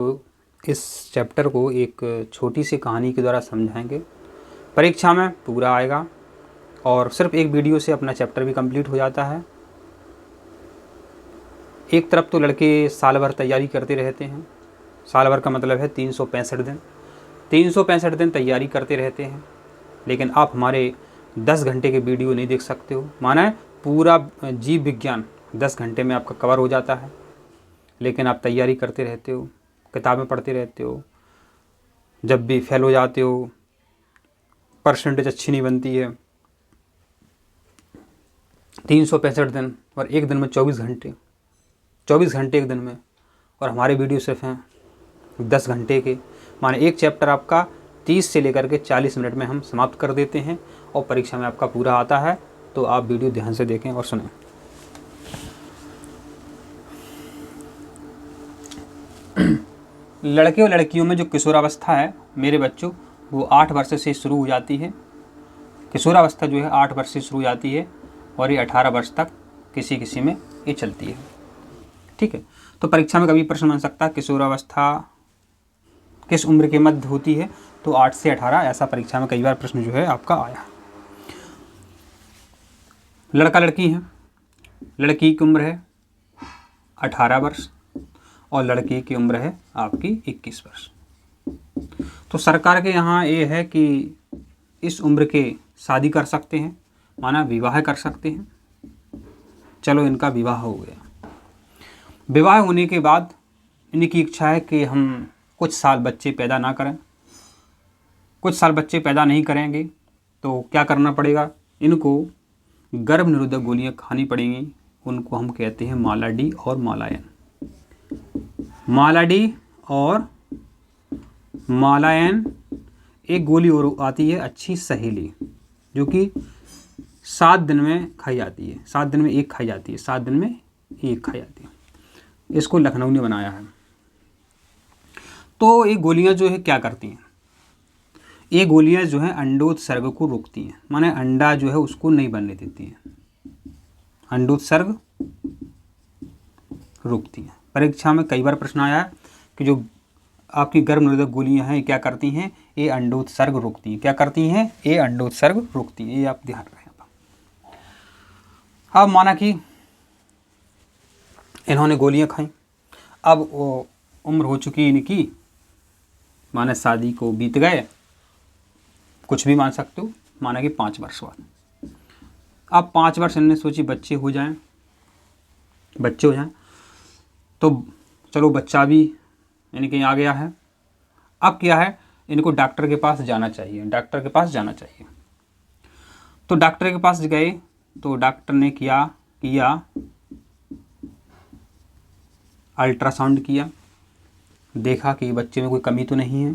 तो इस चैप्टर को एक छोटी सी कहानी के द्वारा समझाएंगे। परीक्षा में पूरा आएगा और सिर्फ एक वीडियो से अपना चैप्टर भी कंप्लीट हो जाता है। एक तरफ तो लड़के साल भर तैयारी करते रहते हैं। साल भर का मतलब है 365 दिन। 365 दिन तैयारी करते रहते हैं, लेकिन आप हमारे 10 घंटे के वीडियो नहीं देख सकते हो। माना है पूरा जीव विज्ञान 10 घंटे में आपका कवर हो जाता है, लेकिन आप तैयारी करते रहते हो, किताबें पढ़ते रहते हो। जब भी फेल हो जाते हो, परसेंटेज अच्छी नहीं बनती है। 365 दिन और एक दिन में 24 घंटे, 24 घंटे एक दिन में, और हमारे वीडियो सिर्फ हैं 10 घंटे के। माने एक चैप्टर आपका 30 से लेकर के 40 मिनट में हम समाप्त कर देते हैं और परीक्षा में आपका पूरा आता है। तो आप वीडियो ध्यान से देखें और सुनें। लड़के और लड़कियों में जो किशोरावस्था है मेरे बच्चों, वो 8 वर्ष से शुरू हो जाती है। किशोरावस्था जो है 8 वर्ष से शुरू हो जाती है और ये 18 वर्ष तक किसी किसी में ये चलती है। ठीक है, तो परीक्षा में कभी प्रश्न बन सकता है किशोरावस्था किस उम्र के मध्य होती है, तो 8 से 18, ऐसा परीक्षा में कई बार प्रश्न जो है आपका आया। लड़का लड़की है, लड़की की उम्र है 18 वर्ष और लड़की की उम्र है आपकी 21 वर्ष। तो सरकार के यहाँ ये है कि इस उम्र के शादी कर सकते हैं, माना विवाह कर सकते हैं। चलो इनका विवाह हो गया। विवाह होने के बाद इनकी इच्छा है कि हम कुछ साल बच्चे पैदा ना करें। कुछ साल बच्चे पैदा नहीं करेंगे तो क्या करना पड़ेगा, इनको गर्भ निरोधक गोलियां खानी पड़ेंगी। उनको हम कहते हैं मालाडी और मालायन। मालाडी और मालायन। एक गोली और आती है अच्छी सहेली, जो कि 7 दिन में खाई जाती है। 7 दिन में एक खाई जाती है, 7 दिन में एक खाई जाती है। इसको लखनऊ ने बनाया है। तो ये गोलियां जो है क्या करती हैं, ये गोलियां जो है अंडोत्सर्ग को रोकती हैं। माने अंडा जो है उसको नहीं बनने देती हैं, अंडोत्सर्ग रोकती हैं। परीक्षा में कई बार प्रश्न आया है कि जो आपकी गर्भ निरोधक गोलियां हैं क्या करती हैं, ये अंडोत्सर्ग रोकती हैं। क्या करती हैं, ये अंडोत्सर्ग रोकती हैं। ये आप ध्यान रखें। अब माना कि इन्होंने गोलियां खाई, अब वो उम्र हो चुकी इनकी, माना शादी को बीत गए, कुछ भी मान सकते हो, माना कि 5 वर्ष बाद। अब 5 वर्ष इन्होंने सोची बच्चे हो जाएं, तो चलो बच्चा भी इनके आ गया है। अब क्या है, इनको डॉक्टर के पास जाना चाहिए, डॉक्टर के पास जाना चाहिए। तो डॉक्टर के पास गए तो डॉक्टर ने किया अल्ट्रासाउंड किया, देखा कि बच्चे में कोई कमी तो नहीं है,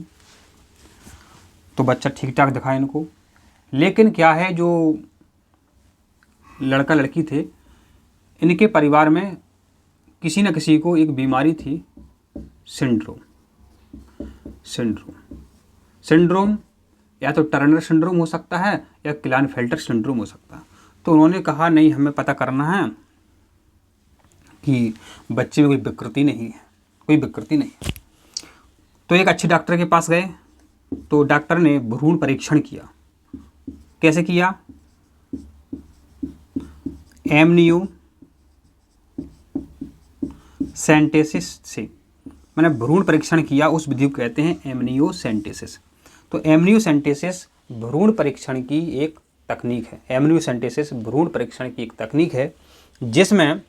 तो बच्चा ठीक ठाक दिखा इनको। लेकिन क्या है, जो लड़का लड़की थे, इनके परिवार में किसी न किसी को एक बीमारी थी, सिंड्रोम या तो टर्नर सिंड्रोम हो सकता है या क्लाइनफेल्टर सिंड्रोम हो सकता है। तो उन्होंने कहा नहीं, हमें पता करना है कि बच्चे में कोई विकृति नहीं है, कोई विकृति नहीं। तो एक अच्छे डॉक्टर के पास गए, तो डॉक्टर ने भ्रूण परीक्षण किया। कैसे किया, एमनियो सेंटेसिस से, मैंने भ्रूण परीक्षण किया, उस विधि को कहते हैं एमनियोसेंटेसिस। तो एमनियोसेंटेसिस भ्रूण परीक्षण की एक तकनीक है। एमनियोसेंटेसिस भ्रूण परीक्षण की एक तकनीक है जिसमें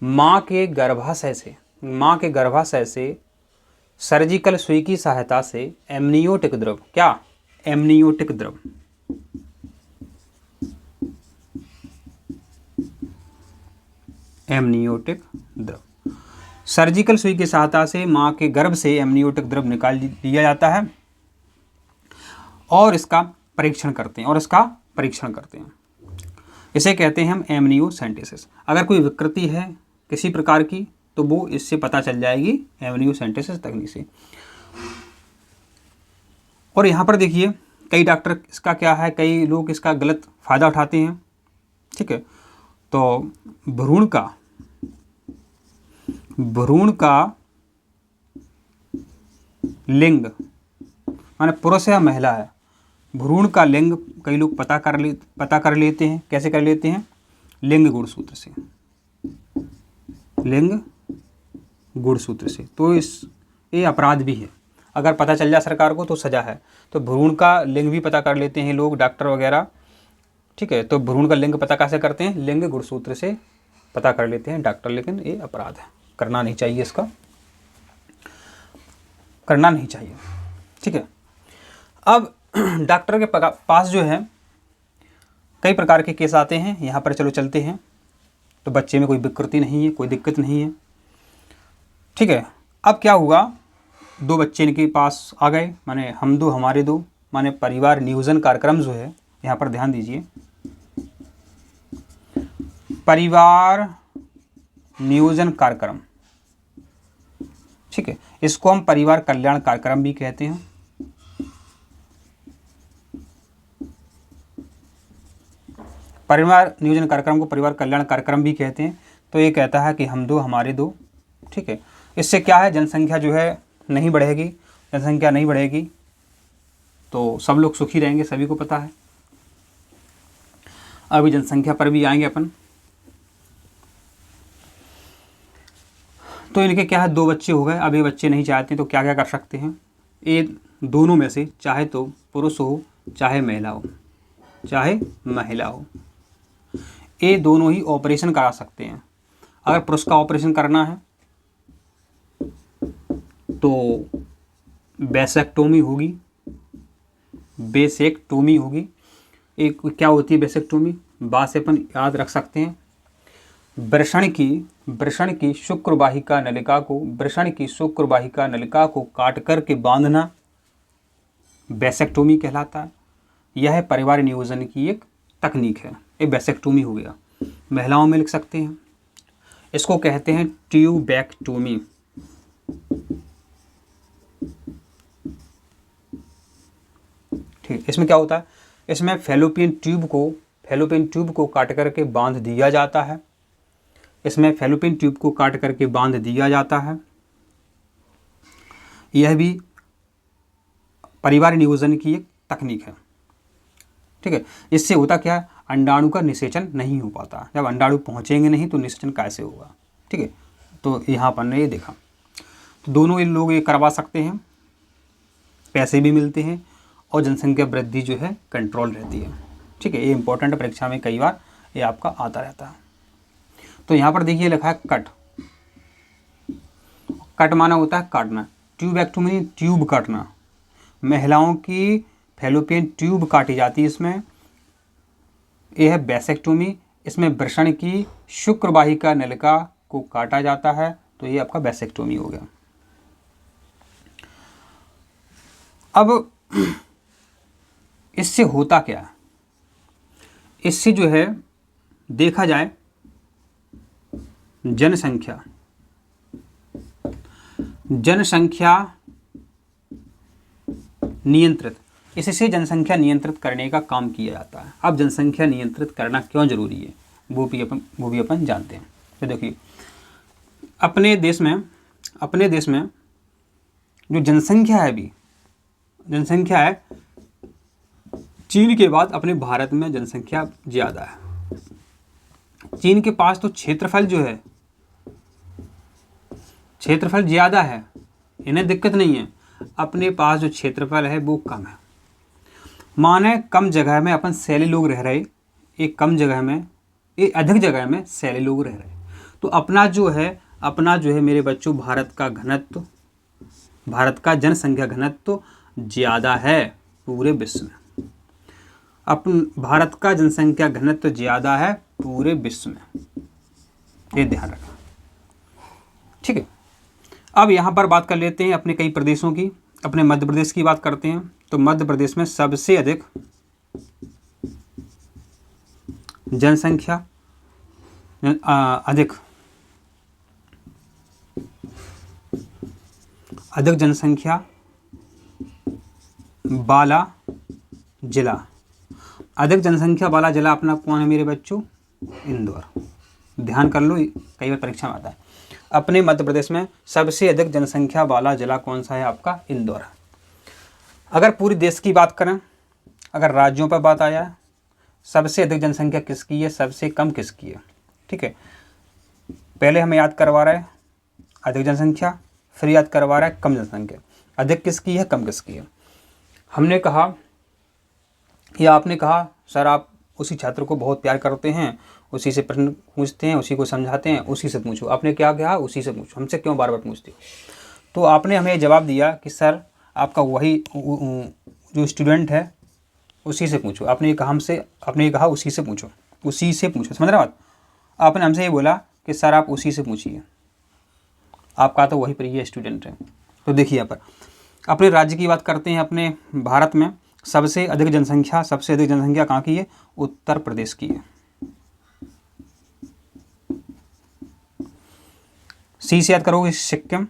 माँ के गर्भाशय से सर्जिकल सुई की सहायता से एमनियोटिक द्रव, क्या एमनियोटिक द्रव, एमनियोटिक द्रव, सर्जिकल सुई की सहायता से माँ के गर्भ से एमनियोटिक द्रव निकाल लिया जाता है और इसका परीक्षण करते हैं। इसे कहते हैं हम एमनियोसेंटेसिस। अगर कोई विकृति है किसी प्रकार की तो वो इससे पता चल जाएगी एमनियोसेंटेसिस तकनीक से। और यहाँ पर देखिए कई डॉक्टर इसका क्या है, कई लोग इसका गलत फ़ायदा उठाते हैं। ठीक है, तो भ्रूण का लिंग माने पुरुष है या महिला है। भ्रूण का लिंग कई लोग पता कर लेते हैं। कैसे कर लेते हैं? लिंग गुणसूत्र से, लिंग गुणसूत्र से। तो ये अपराध भी है, अगर पता चल जाए सरकार को तो सज़ा है। तो भ्रूण का लिंग भी पता कर लेते हैं लोग, डॉक्टर वगैरह, ठीक है। तो भ्रूण का लिंग पता कैसे करते हैं? लिंग गुणसूत्र से पता कर लेते हैं डॉक्टर। लेकिन ये अपराध है, करना नहीं चाहिए, इसका करना नहीं चाहिए, ठीक है। अब डॉक्टर के पास जो है कई प्रकार के केस आते हैं। यहाँ पर चलो चलते हैं। तो बच्चे में कोई विकृति नहीं है, कोई दिक्कत नहीं है, ठीक है। अब क्या हुआ, दो बच्चे इनके पास आ गए, माने हम दो हमारे दो, माने परिवार नियोजन कार्यक्रम जो है, यहाँ पर ध्यान दीजिए, परिवार नियोजन कार्यक्रम, ठीक है। इसको हम परिवार कल्याण कार्यक्रम भी कहते हैं। परिवार नियोजन कार्यक्रम को परिवार कल्याण कार्यक्रम भी कहते हैं। तो ये कहता है कि हम दो हमारे दो, ठीक है। इससे क्या है, जनसंख्या जो है नहीं बढ़ेगी, जनसंख्या नहीं बढ़ेगी तो सब लोग सुखी रहेंगे, सभी को पता है। अभी जनसंख्या पर भी आएंगे अपन। तो इनके क्या है, दो बच्चे हो गए। अब ये बच्चे नहीं चाहते तो क्या क्या कर सकते हैं? ये दोनों में से चाहे तो पुरुष हो चाहे महिला हो, चाहे महिला हो, ये दोनों ही ऑपरेशन करा सकते हैं। अगर पुरुष का ऑपरेशन करना है तो बेसेक्टोमी होगी, बेसेक्टोमी होगी। एक क्या होती है बेसेक्टोमी? बा से अपन याद रख सकते हैं, वृषण की शुक्रवाहिका नलिका को, वृषण की शुक्रवाहिका नलिका को काट कर के बांधना बेसेक्टोमी कहलाता है। यह परिवार नियोजन की एक तकनीक है, ये बेसेक्टोमी हो गया। महिलाओं में लिख सकते हैं, इसको कहते हैं ट्यूबैक्टोमी। ठीक, इसमें क्या होता है, इसमें फैलोपियन ट्यूब को काट करके बांध दिया जाता है। इसमें फैलोपियन ट्यूब को काट करके बांध दिया जाता है। यह भी परिवार नियोजन की एक तकनीक है, ठीक है। इससे होता क्या है, अंडाणु का निषेचन नहीं हो पाता। जब अंडाणु पहुंचेंगे नहीं तो निषेचन कैसे होगा, ठीक है। तो यहाँ पर ने ये देखा, तो दोनों ये लोग ये करवा सकते हैं, पैसे भी मिलते हैं और जनसंख्या वृद्धि जो है कंट्रोल रहती है, ठीक है। ये इंपॉर्टेंट परीक्षा में कई बार ये आपका आता रहता है। तो यहाँ पर देखिए लिखा है कट, कट माना होता है काटना। ट्यूबैक्टोमी ट्यूब काटना, महिलाओं की फैलोपियन ट्यूब काटी जाती है। इसमें यह है बेसेक्टोमी, इसमें वृषण की शुक्रवाहिका नलिका को काटा जाता है। तो ये आपका बेसेक्टोमी हो गया। अब इससे होता क्या है, इससे जो है देखा जाए जनसंख्या नियंत्रित, इससे जनसंख्या नियंत्रित करने का काम किया जाता है। अब जनसंख्या नियंत्रित करना क्यों जरूरी है वो भी अपन जानते हैं। तो देखिए अपने देश में जो जनसंख्या है, अभी जनसंख्या है, चीन के बाद अपने भारत में जनसंख्या ज़्यादा है। चीन के पास तो क्षेत्रफल जो है, क्षेत्रफल ज़्यादा है, इन्हें दिक्कत नहीं है। अपने पास जो क्षेत्रफल है वो कम है। माने कम जगह में अपन सैली लोग रह रहे, एक कम जगह में, एक अधिक जगह में सैली लोग रह रहे। तो अपना जो है मेरे बच्चों, भारत का जनसंख्या घनत्व ज़्यादा है पूरे विश्व में। भारत का जनसंख्या घनत्व ज़्यादा है पूरे विश्व में, ये ध्यान रखना, ठीक है। अब यहाँ पर बात कर लेते हैं अपने कई प्रदेशों की। अपने मध्य प्रदेश की बात करते हैं। तो मध्य प्रदेश में सबसे अधिक जनसंख्या अधिक जनसंख्या वाला जिला, अधिक जनसंख्या वाला जिला अपना कौन है मेरे बच्चों? इंदौर। ध्यान कर लो, कई बार परीक्षा में आता है। अपने मध्य प्रदेश में सबसे अधिक जनसंख्या वाला जिला कौन सा है? आपका इंदौर है। अगर पूरे देश की बात करें, अगर राज्यों पर बात आया, सबसे अधिक जनसंख्या किसकी है, सबसे कम किसकी है? ठीक है, पहले हमें याद करवा रहा है अधिक जनसंख्या, फिर याद करवा रहा है कम जनसंख्या। अधिक किसकी है, कम किसकी है? हमने कहा या आपने कहा सर आप उसी छात्र को बहुत प्यार करते हैं, उसी से प्रश्न पूछते हैं, उसी को समझाते हैं, उसी से पूछो। आपने क्या कहा? उसी से पूछो, हमसे क्यों बार बार पूछते हो? तो आपने हमें जवाब दिया कि सर आपका वही जो स्टूडेंट है उसी से पूछो। आपने कहा हमसे, आपने कहा उसी से पूछो, उसी से पूछो, समझ रहे बात? आपने हमसे ये बोला कि सर आप उसी से पूछिए, आपका तो वही प्रिय स्टूडेंट है। तो देखिए यहाँ पर अपने राज्य की बात करते हैं। अपने भारत में सबसे अधिक जनसंख्या कहाँ की है? उत्तर प्रदेश की है। सी से याद करोगे सिक्किम।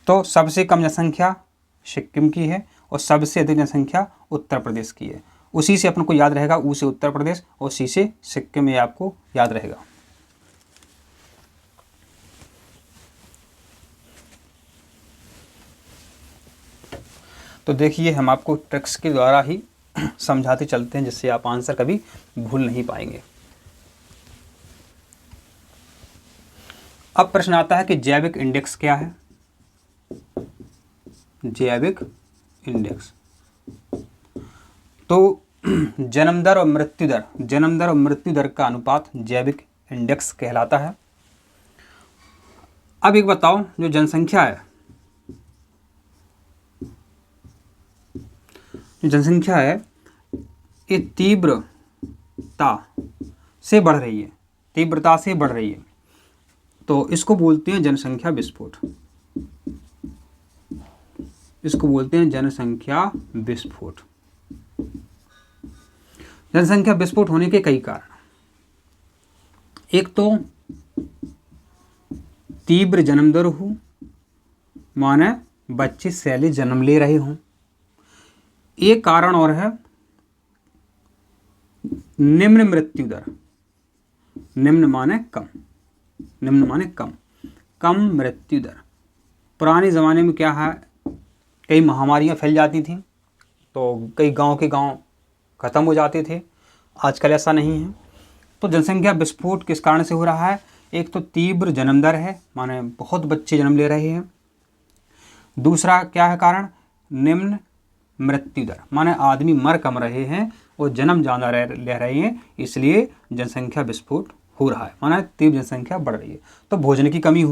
तो सबसे कम जनसंख्या सिक्किम की है और सबसे अधिक जनसंख्या उत्तर प्रदेश की है। उसी से अपन को याद रहेगा, ऊ से उत्तर प्रदेश और सी से सिक्किम, ये आपको याद रहेगा। तो देखिए हम आपको ट्रिक्स के द्वारा ही समझाते चलते हैं, जिससे आप आंसर कभी भूल नहीं पाएंगे। अब प्रश्न आता है कि जैविक इंडेक्स क्या है? जैविक इंडेक्स तो जन्म दर और मृत्यु दर का अनुपात जैविक इंडेक्स कहलाता है। अब एक बताओ, जो जनसंख्या है, ये तीव्रता से बढ़ रही है, तो इसको बोलते हैं जनसंख्या विस्फोट। जनसंख्या विस्फोट होने के कई कारण। एक तो तीव्र जन्म दर हो, माने बच्चे सैले जन्म ले रहे हों। एक कारण और है निम्न मृत्यु दर। निम्न माने कम मृत्यु दर। पुराने ज़माने में क्या है, कई महामारियां फैल जाती थी तो कई गांव के गांव ख़त्म हो जाते थे। आजकल ऐसा नहीं है। तो जनसंख्या विस्फोट किस कारण से हो रहा है? एक तो तीव्र जन्म दर है, माने बहुत बच्चे जन्म ले रहे हैं। दूसरा क्या है कारण? निम्न मृत्यु दर, माने आदमी मर कम रहे हैं और जन्म ज़्यादा ले रहे हैं, इसलिए जनसंख्या विस्फोट हो रहा है, माना तीव्र जनसंख्या बढ़ रही है। तो भोजन की कमी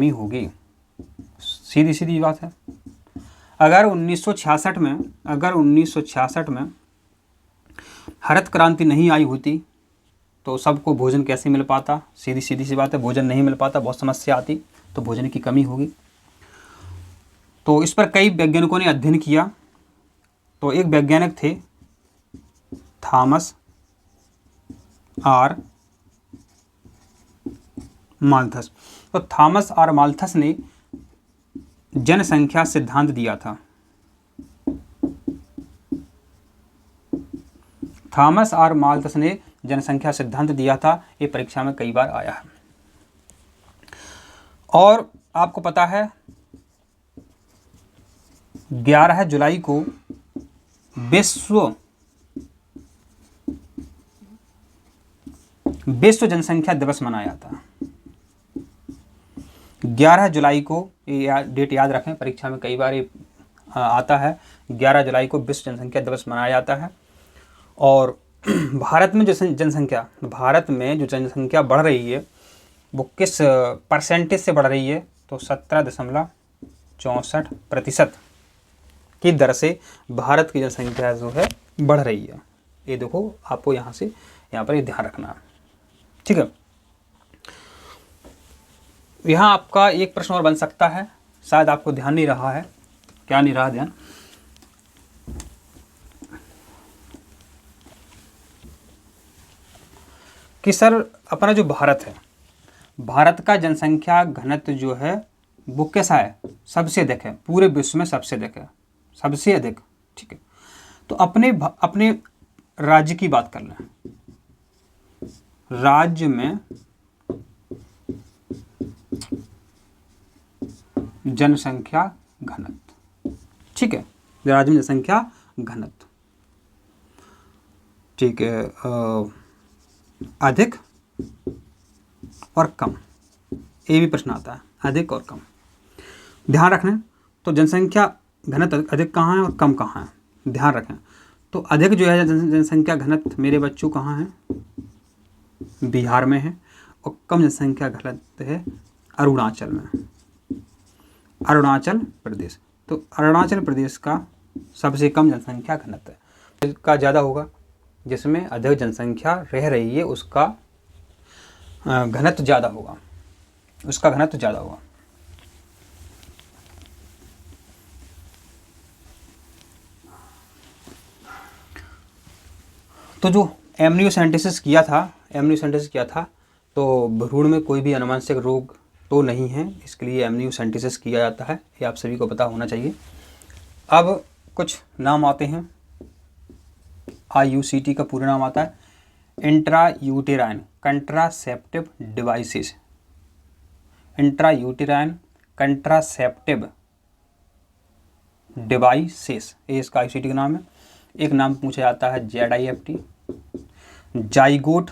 होगी, सीधी सीधी बात है। अगर 1966 में हरित क्रांति नहीं आई होती तो सबको भोजन कैसे मिल पाता? सीधी सी बात है, भोजन नहीं मिल पाता, बहुत समस्या आती, तो भोजन की कमी होगी। तो इस पर कई वैज्ञानिकों ने अध्ययन किया। तो एक वैज्ञानिक थे थॉमस आर माल्थस। तो थॉमस आर माल्थस ने जनसंख्या सिद्धांत दिया था। थॉमस आर माल्थस ने जनसंख्या सिद्धांत दिया था। ये परीक्षा में कई बार आया है। और आपको पता है 11 जुलाई को विश्व जनसंख्या दिवस मनाया था। 11 जुलाई को, ये डेट याद रखें, परीक्षा में कई बार ये आता है। 11 जुलाई को विश्व जनसंख्या दिवस मनाया जाता है। और भारत में जो जनसंख्या बढ़ रही है वो किस परसेंटेज से बढ़ रही है? तो 17.64% की दर से भारत की जनसंख्या जो है बढ़ रही है। ये देखो, आपको यहाँ पर ये ध्यान रखना है, ठीक है। यहाँ आपका एक प्रश्न और बन सकता है, शायद आपको ध्यान नहीं रहा है। क्या नहीं रहा ध्यान? कि सर अपना जो भारत है, भारत का जनसंख्या घनत्व जो है वो कैसा है? सबसे अधिक है, पूरे विश्व में सबसे अधिक है, सबसे अधिक, ठीक है। तो अपने राज्य की बात कर लें, राज्य में जनसंख्या घनत्व, ठीक है, राज्य में जनसंख्या घनत्व, ठीक है, अधिक और कम, ये भी प्रश्न आता है, अधिक और कम। ध्यान रखना, तो जनसंख्या घनत्व अधिक कहाँ है और कम कहाँ है, ध्यान रखें। तो अधिक जो है जनसंख्या घनत्व मेरे बच्चों कहाँ है, बिहार में है, और कम जनसंख्या घनत्व है अरुणाचल में, अरुणाचल प्रदेश। तो अरुणाचल प्रदेश का सबसे कम जनसंख्या घनत्व है, का ज़्यादा होगा, जिसमें अधिक जनसंख्या रह रही है उसका घनत्व ज़्यादा होगा, उसका घनत्व ज़्यादा होगा। तो जो एमनियोसेंटेसिस किया था, तो भ्रूण में कोई भी अनुवांशिक रोग तो नहीं है, इसके लिए एमनियोसेंटेसिस किया जाता है, ये आप सभी को पता होना चाहिए। अब कुछ नाम आते हैं, IUCT का पूरा नाम आता है intrauterine contraceptive devices, intrauterine contraceptive devices, ये इसका IUCT का नाम है। एक नाम पूछा जाता है ZIFT, zygote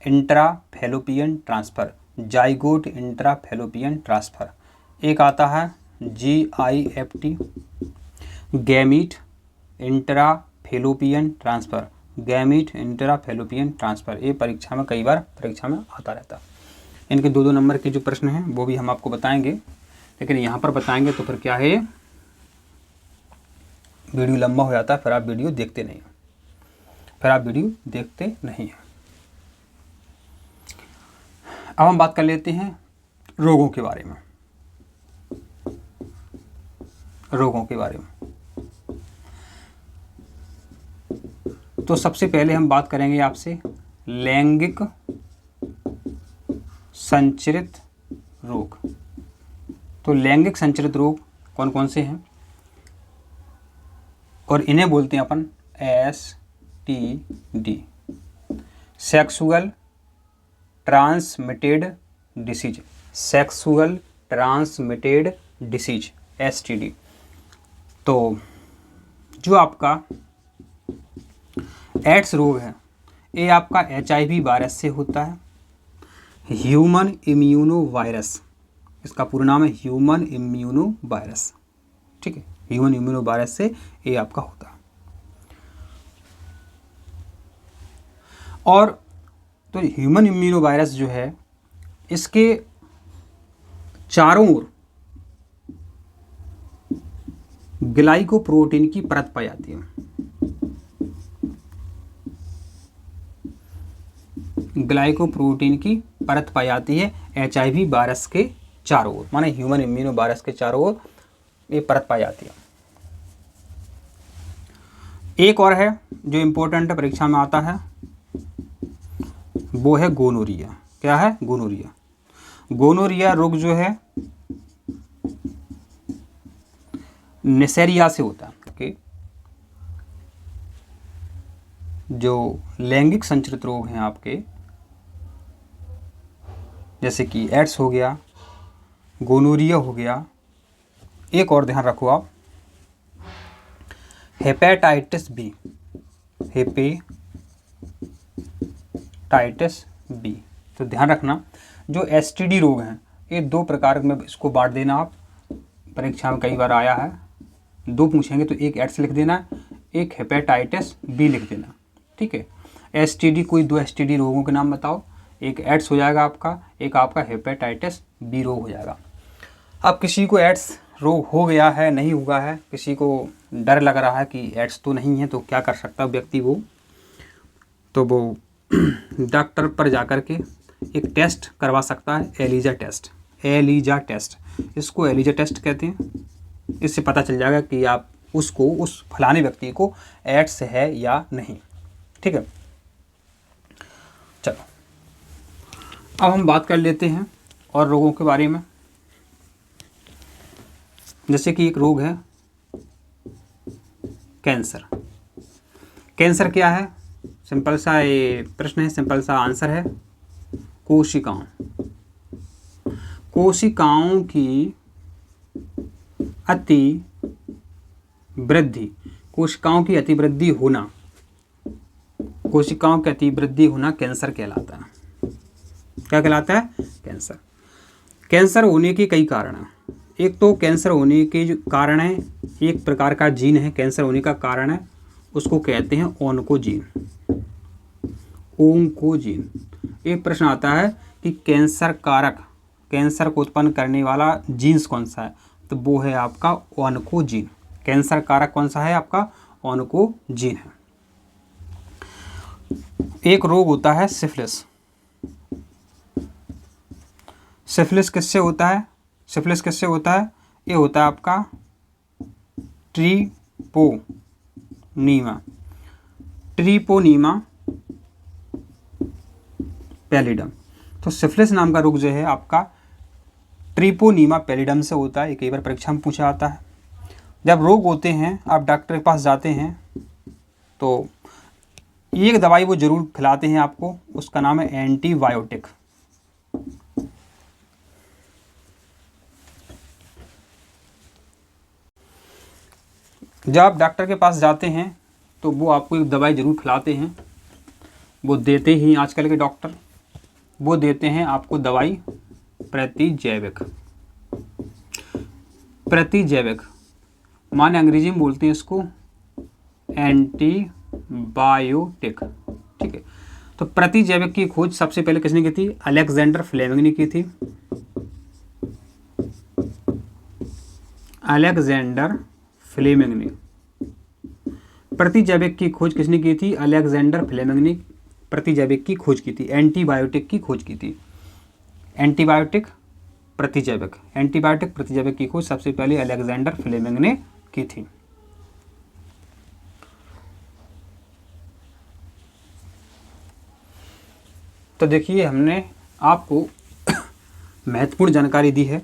intrafallopian transfer, zygote intrafallopian transfer. एक आता है GIFT, gamete intrafallopian transfer, gamete intrafallopian transfer. ये परीक्षा में कई बार आता रहता है। इनके 2-2 नंबर के जो प्रश्न हैं वो भी हम आपको बताएंगे, लेकिन यहाँ पर बताएंगे तो फिर क्या है, वीडियो लंबा हो जाता है, फिर आप वीडियो देखते नहीं हैं, अब हम बात कर लेते हैं रोगों के बारे में, तो सबसे पहले हम बात करेंगे आपसे लैंगिक संचरित रोग। तो लैंगिक संचरित रोग कौन कौन से हैं, और इन्हें बोलते हैं अपन STD, sexual transmitted disease, sexual transmitted disease STD। तो जो आपका एड्स रोग है, ये आपका HIV वायरस से होता है, ह्यूमन इम्यूनो वायरस, इसका पूरा नाम है ह्यूमन इम्यूनो वायरस, ठीक है, ह्यूमन इम्यूनो वायरस से ये आपका होता है। और तो ह्यूमन इम्यूनो वायरस जो है, इसके चारों ओर ग्लाइकोप्रोटीन की परत पाई जाती है, ग्लाइकोप्रोटीन की परत पाई जाती है HIV वायरस के चारों ओर, माने ह्यूमन इम्यूनो वायरस के चारों ओर ये परत पाई जाती है। एक और है जो इम्पोर्टेंट परीक्षा में आता है, वो है गोनोरिया। क्या है? गोनोरिया। गोनोरिया रोग जो है नेसेरिया से होता है। ओके, जो लैंगिक संचरित रोग हैं आपके, जैसे कि एड्स हो गया, गोनोरिया हो गया, एक और ध्यान रखो आप, हेपेटाइटिस बी, हेपेटाइटिस बी। तो ध्यान रखना, जो STD रोग हैं ये 2 प्रकार में इसको बांट देना आप, परीक्षा में कई बार आया है, 2 पूछेंगे तो एक एड्स लिख देना, एक हेपेटाइटिस बी लिख देना, ठीक है। STD, कोई 2 STD रोगों के नाम बताओ, एक एड्स हो जाएगा आपका, एक आपका हेपेटाइटिस बी रोग हो जाएगा। अब किसी को एड्स रोग हो गया है, नहीं हुआ है, किसी को डर लग रहा है कि एड्स तो नहीं है, तो क्या कर सकता है व्यक्ति, वो डॉक्टर पर जाकर के एक टेस्ट करवा सकता है, एलिजा टेस्ट, इसको एलिजा टेस्ट कहते हैं। इससे पता चल जाएगा कि आप उसको, उस फलाने व्यक्ति को एड्स है या नहीं, ठीक है। चलो अब हम बात कर लेते हैं और रोगों के बारे में, जैसे कि एक रोग है कैंसर। कैंसर क्या है? सिंपल सा ये प्रश्न है, सिंपल सा आंसर है कोशिकाओं। कोशिकाओं की अति वृद्धि, कोशिकाओं की अतिवृद्धि होना, कोशिकाओं की अतिवृद्धि होना कैंसर कहलाता है। क्या कहलाता है? कैंसर। कैंसर होने के कई कारण हैं। एक तो कैंसर होने के जो कारण है, एक प्रकार का जीन है कैंसर होने का कारण है, उसको कहते हैं ओन्कोजीन। ओन्कोजीन। एक प्रश्न आता है कि कैंसर कारक, कैंसर को उत्पन्न करने वाला जीन्स कौन सा है? तो वो है आपका ओन्कोजीन। कैंसर कारक कौन सा है? आपका ओन्कोजीन है। एक रोग होता है सिफिलिस। सिफिलिस किससे होता है? सिफिलिस किससे होता है? ये होता है आपका ट्रिपोनीमा, ट्रिपोनीमा पैलिडम। तो सिफिलिस नाम का रोग जो है आपका ट्रिपोनीमा पैलिडम से होता है। ये कई बार परीक्षा में पूछा आता है। जब रोग होते हैं, आप डॉक्टर के पास जाते हैं तो एक दवाई वो जरूर खिलाते हैं आपको, उसका नाम है एंटीबायोटिक। जब आप डॉक्टर के पास जाते हैं तो वो आपको एक दवाई जरूर खिलाते हैं, वो देते ही आजकल के डॉक्टर, वो देते हैं आपको दवाई प्रतिजैविक। प्रतिजैविक माने अंग्रेजी में बोलते हैं इसको एंटीबायोटिक। ठीक है। तो प्रतिजैविक की खोज सबसे पहले किसने की थी? अलेक्जेंडर फ्लेमिंग ने की थी। अलेक्जेंडर फ्लेमिंग ने प्रतिजैविक की खोज किसने की थी? अलेक्जेंडर फ्लेमिंग ने प्रतिजैविक की खोज की थी, एंटीबायोटिक की खोज की थी। एंटीबायोटिक प्रतिजैविक, एंटीबायोटिक प्रतिजैविक की खोज सबसे पहले अलेक्जेंडर फ्लेमिंग ने की थी। तो देखिए हमने आपको महत्वपूर्ण जानकारी दी है।